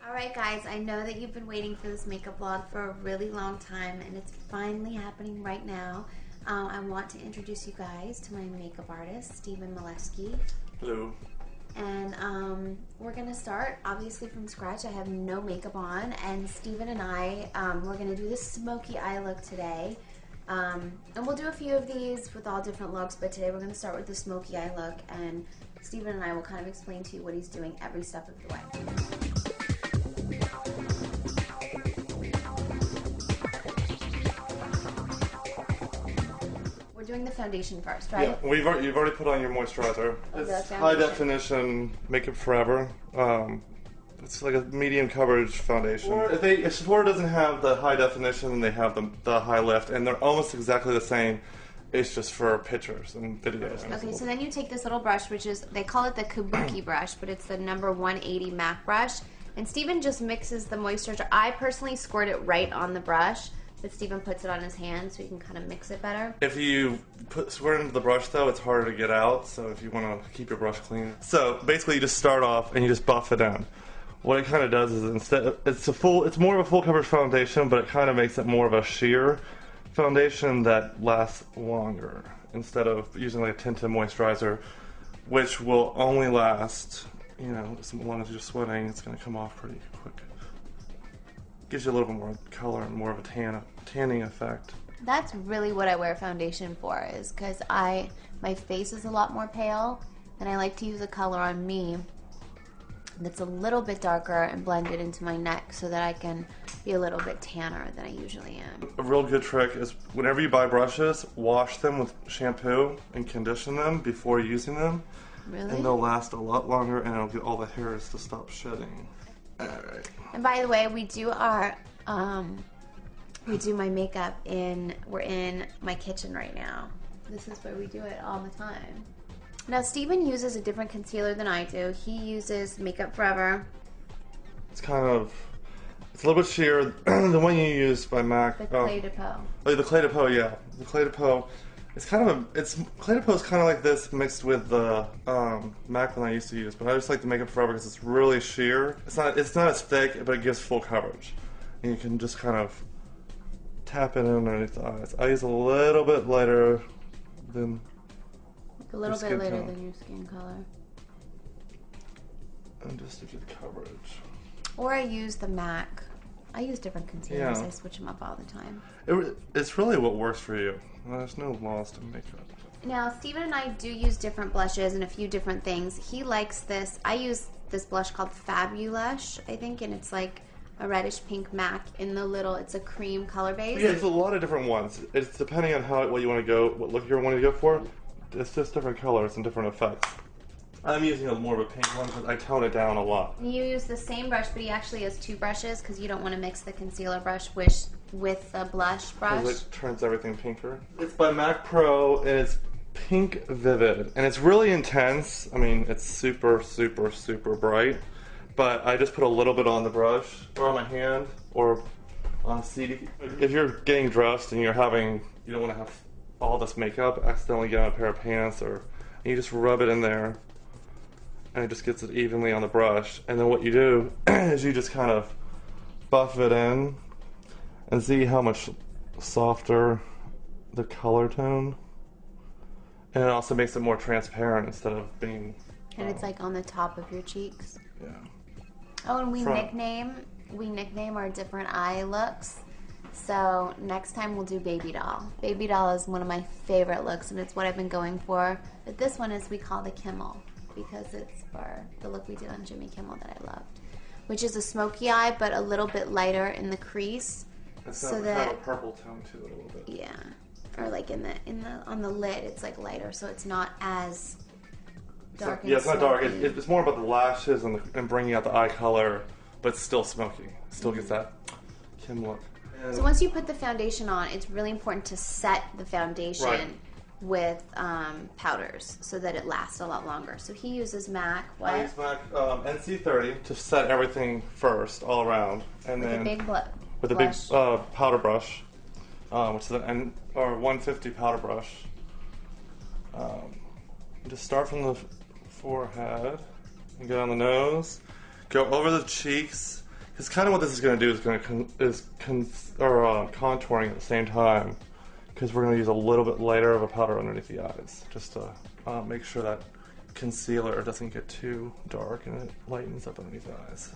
Alright guys, I know that you've been waiting for this makeup vlog for a really long time and it's finally happening right now. I want to introduce you guys to my makeup artist, Stephen Molesky. Hello. And we're going to start obviously from scratch. I have no makeup on, and Stephen and I, we're going to do this smoky eye look today. And we'll do a few of these with all different looks, but today we're going to start with the smoky eye look, and Stephen and I will kind of explain to you what he's doing every step of the way. Doing the foundation first, right? Yeah, well, you've already put on your moisturizer. It's high definition Makeup Forever. It's like a medium coverage foundation. If Sephora doesn't have the high definition, they have the high lift, and they're almost exactly the same. It's just for pictures and videos. Okay, so then you take this little brush, which is, they call it the Kabuki brush, but it's the number 180 MAC brush. And Stephen just mixes the moisturizer. I personally squirt it right on the brush, but Stephen puts it on his hand so he can kind of mix it better. If you squirt into the brush though, it's harder to get out, so if you want to keep your brush clean. So basically you just start off and you just buff it in. What it kind of does is it's more of a full coverage foundation, but it kind of makes it more of a sheer foundation that lasts longer instead of using like a tinted moisturizer, which will only last, you know, as long as you're sweating, it's going to come off pretty quick. Gives you a little bit more color and more of a tanning effect. That's really what I wear foundation for, is because my face is a lot more pale, and I like to use a color on me that's a little bit darker and blend it into my neck so that I can be a little bit tanner than I usually am. A real good trick is whenever you buy brushes, wash them with shampoo and condition them before using them. Really? And they'll last a lot longer, and it'll get all the hairs to stop shedding. Alright. And by the way, we do our, we do my makeup we're in my kitchen right now. This is where we do it all the time. Now, Stephen uses a different concealer than I do. He uses Makeup Forever. It's a little bit sheer. The one you use by MAC. The Clé de Peau. Oh, the Clé de Peau, yeah. The Clé de Peau. Clé de Peau is kind of like this mixed with the MAC one I used to use, but I just like the Makeup Forever because it's really sheer. It's not as thick, but it gives full coverage, and you can just kind of tap it in underneath the eyes. I use a little bit lighter than a little bit lighter than your skin color, and just to get coverage. Or I use the MAC. I use different concealers. Yeah. I switch them up all the time. It's really what works for you. There's no laws to makeup. Now, Stephen and I do use different blushes and a few different things. He likes this. I use this blush called Fabulush, I think, and it's like a reddish pink MAC in the little, it's a cream color base. Yeah, it's a lot of different ones. It's depending on what you want to go, what look you're wanting to go for. It's just different colors and different effects. I'm using more of a pink one because I tone it down a lot. You use the same brush, but he actually has two brushes because you don't want to mix the concealer brush with the blush brush. Because it turns everything pinker. It's by MAC Pro, and it's Pink Vivid. And it's really intense. I mean, it's super, super, super bright. But I just put a little bit on the brush, or on my hand, or on CD. If you're getting dressed and you don't want to have all this makeup, accidentally get on a pair of pants, and you just rub it in there. And it just gets it evenly on the brush. And then what you do is you just kind of buff it in and see how much softer the color tone. And it also makes it more transparent instead of being... And it's like on the top of your cheeks. Yeah. Oh, and we nickname our different eye looks. So next time we'll do Baby Doll. Baby Doll is one of my favorite looks, and it's what I've been going for. But this one is we call the Kimmel, because it's for the look we did on Jimmy Kimmel that I loved, which is a smoky eye, but a little bit lighter in the crease. It's so that kind of a purple tone to it a little bit. Yeah, or like on the lid, it's like lighter, so it's not as dark. Yeah, it's not dark. It's more about the lashes and bringing out the eye color, but still smoky. It still gets that Kim look. So once you put the foundation on, it's really important to set the foundation. Right. With powders so that it lasts a lot longer. So he uses MAC. What? I use MAC NC30 to set everything first all around, and with then a big with a big powder brush, which is an 150 powder brush. Just start from the forehead and go down the nose, go over the cheeks, Because kind of what this is going to do is contouring at the same time. Because we're going to use a little bit lighter of a powder underneath the eyes, just to make sure that concealer doesn't get too dark and it lightens up underneath the eyes.